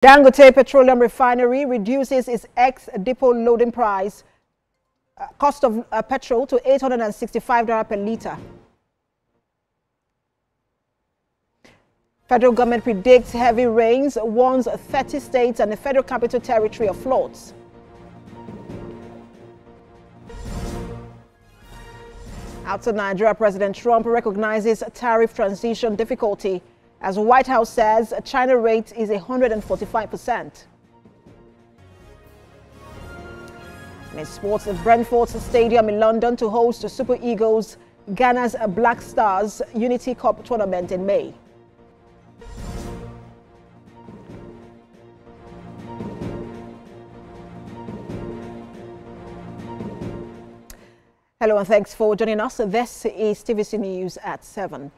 Dangote Petroleum Refinery reduces its ex-depot loading price, cost of petrol to $865 per litre. Federal government predicts heavy rains, warns 30 states and the Federal Capital Territory of floods. Outside Nigeria, President Trump recognizes tariff transition difficulty as the White House says China rate is 145%. In sports, Brentford Stadium in London to host the Super Eagles, Ghana's Black Stars Unity Cup tournament in May. Hello and thanks for joining us. This is TVC News at 7.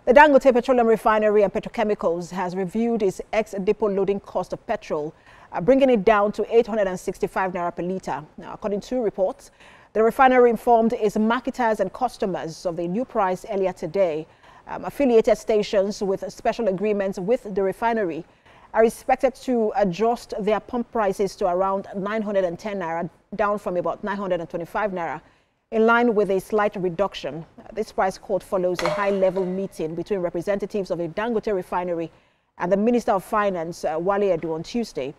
The Dangote Petroleum Refinery and Petrochemicals has reviewed its ex-depot loading cost of petrol, bringing it down to 865 naira per litre. Now, according to reports, the refinery informed its marketers and customers of the new price earlier today. Affiliated stations with special agreements with the refinery are expected to adjust their pump prices to around 910 naira, down from about 925 naira. In line with a slight reduction, this price quote follows a high-level meeting between representatives of the Dangote refinery and the Minister of Finance, Wale Edu, on Tuesday.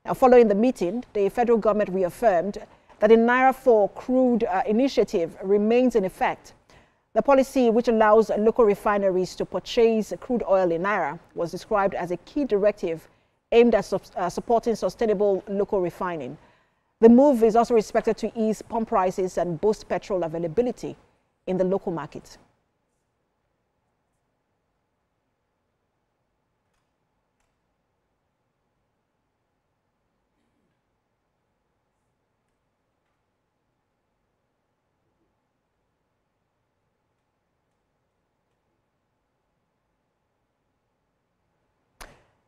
Now, following the meeting, the federal government reaffirmed that the Naira for Crude initiative remains in effect. The policy, which allows local refineries to purchase crude oil in Naira, was described as a key directive aimed at supporting sustainable local refining. The move is also expected to ease pump prices and boost petrol availability in the local market.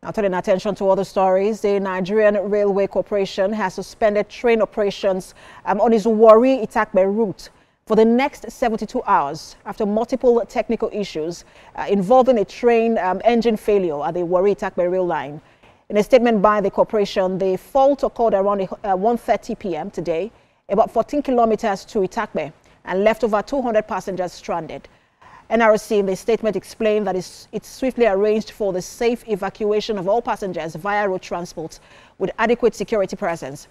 Now, turning attention to other stories, the Nigerian Railway Corporation has suspended train operations on its Warri-Itakpe route for the next 72 hours after multiple technical issues involving a train engine failure at the Warri-Itakpe rail line. In a statement by the corporation, the fault occurred around 1:30 p.m. today, about 14 kilometers to Itakpe, and left over 200 passengers stranded. NRC in the statement explained that it's swiftly arranged for the safe evacuation of all passengers via road transport with adequate security presence.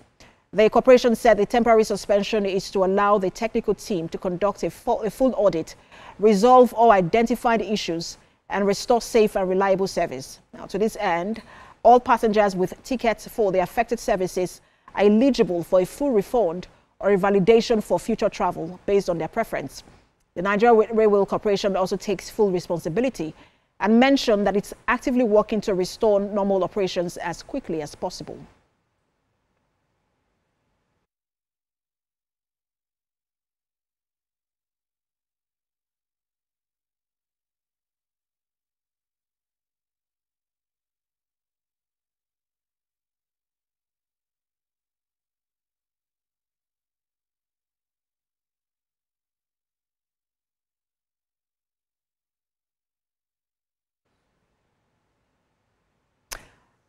The corporation said the temporary suspension is to allow the technical team to conduct a full audit, resolve all identified issues, and restore safe and reliable service. Now, to this end, all passengers with tickets for the affected services are eligible for a full refund or a validation for future travel based on their preference. The Nigerian Railway Corporation also takes full responsibility and mentioned that it's actively working to restore normal operations as quickly as possible.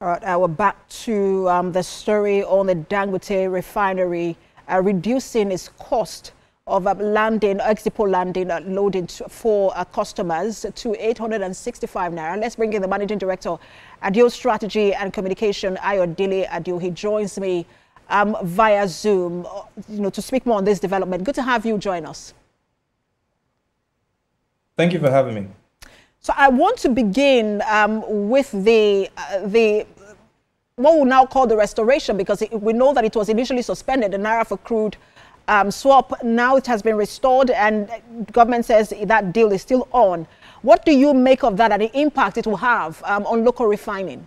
All right, we're back to the story on the Dangote refinery reducing its cost of ex-depot landing loading for customers to 865 naira. Let's bring in the Managing Director, Adio Strategy and Communication, Ayodele Adio. He joins me via Zoom, to speak more on this development. Good to have you join us. Thank you for having me. So I want to begin with the what we'll now call the restoration, because we know that it was initially suspended, the Naira for Crude swap. Now it has been restored, and government says that deal is still on. What do you make of that and the impact it will have on local refining?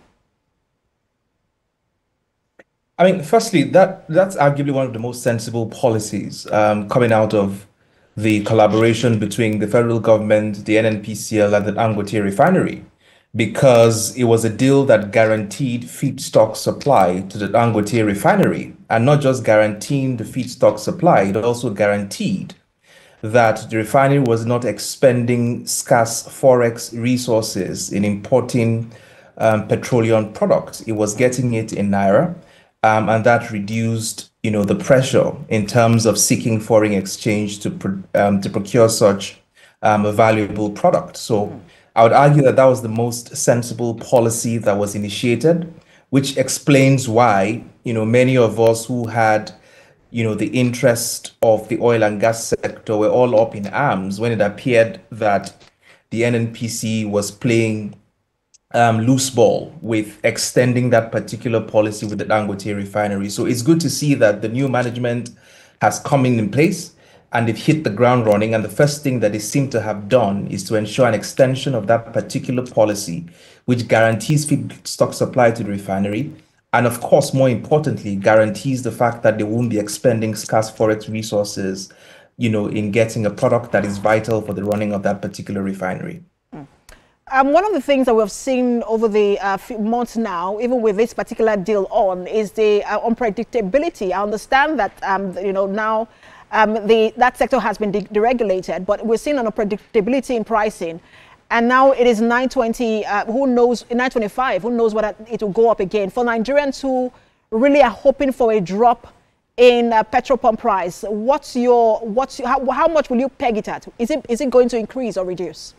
I mean, firstly, that's arguably one of the most sensible policies coming out of the collaboration between the federal government, the NNPCL, and the Dangote refinery, because it was a deal that guaranteed feedstock supply to the Dangote refinery, and not just guaranteeing the feedstock supply, it also guaranteed that the refinery was not expending scarce forex resources in importing petroleum products. It was getting it in naira, and that reduced, the pressure in terms of seeking foreign exchange to procure such a valuable product. So I would argue that that was the most sensible policy that was initiated, which explains why, many of us who had, the interest of the oil and gas sector were all up in arms when it appeared that the NNPC was playing loose ball with extending that particular policy with the Dangote refinery. So it's good to see that the new management has come in place and they've hit the ground running. And the first thing that they seem to have done is to ensure an extension of that particular policy, which guarantees feedstock supply to the refinery. And of course, more importantly, guarantees the fact that they won't be expending scarce forex resources, in getting a product that is vital for the running of that particular refinery. One of the things that we've seen over the few months now, even with this particular deal on, is the unpredictability. I understand that, now that sector has been deregulated, but we're seeing an unpredictability in pricing. And now it is 920, who knows, 925, who knows whether it will go up again. For Nigerians who really are hoping for a drop in petrol pump price, how much will you peg it at? Is it going to increase or reduce?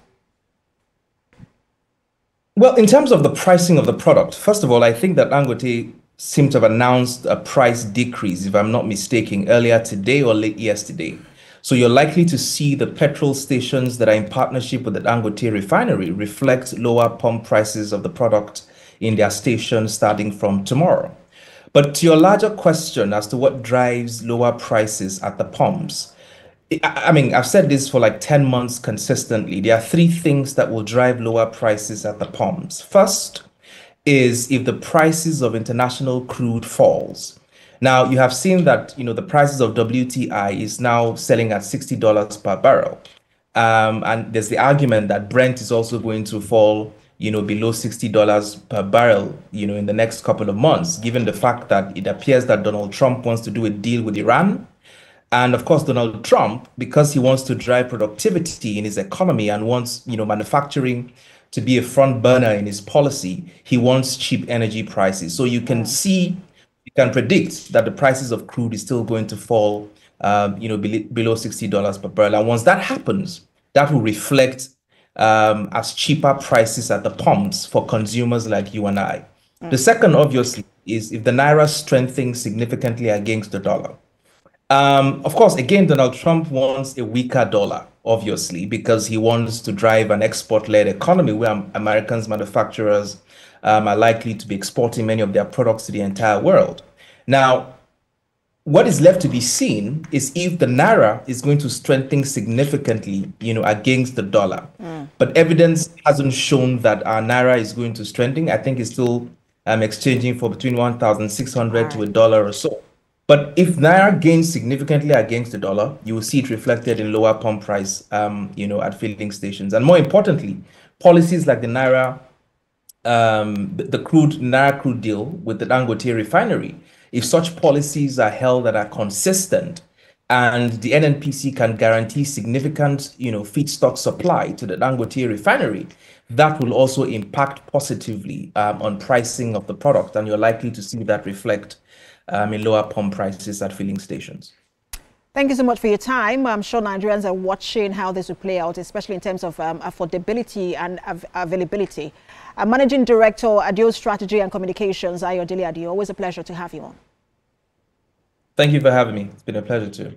Well, in terms of the pricing of the product, first of all, I think that Dangote seemed to have announced a price decrease, if I'm not mistaken, earlier today or late yesterday. So you're likely to see the petrol stations that are in partnership with the Dangote refinery reflect lower pump prices of the product in their stations starting from tomorrow. But to your larger question as to what drives lower prices at the pumps, I mean, I've said this for like 10 months consistently. There are three things that will drive lower prices at the pumps. First is if the prices of international crude falls. Now, you have seen that, the prices of WTI is now selling at $60 per barrel. And there's the argument that Brent is also going to fall, below $60 per barrel, in the next couple of months, given the fact that it appears that Donald Trump wants to do a deal with Iran. And of course, Donald Trump, because he wants to drive productivity in his economy and wants, manufacturing to be a front burner in his policy, he wants cheap energy prices. So you can predict that the prices of crude is still going to fall, below $60 per barrel. And once that happens, that will reflect as cheaper prices at the pumps for consumers like you and I. The second, obviously, is if the naira strengthens significantly against the dollar. Of course, again, Donald Trump wants a weaker dollar, obviously, because he wants to drive an export-led economy where Americans manufacturers are likely to be exporting many of their products to the entire world. Now, what is left to be seen is if the naira is going to strengthen significantly, against the dollar. But evidence hasn't shown that our naira is going to strengthen. I think it's still exchanging for between 1,600 to $1 or so. But if naira gains significantly against the dollar, you will see it reflected in lower pump price, at filling stations. And more importantly, policies like the naira, the naira crude deal with the Dangote refinery, if such policies are held that are consistent and the NNPC can guarantee significant, feedstock supply to the Dangote refinery, that will also impact positively on pricing of the product. And you're likely to see that reflect in lower pump prices at filling stations. Thank you so much for your time. I'm sure Nigerians are watching how this will play out, especially in terms of affordability and availability. Managing Director, Adio Strategy and Communications, Ayodele Adio. Always a pleasure to have you on. Thank you for having me. It's been a pleasure too.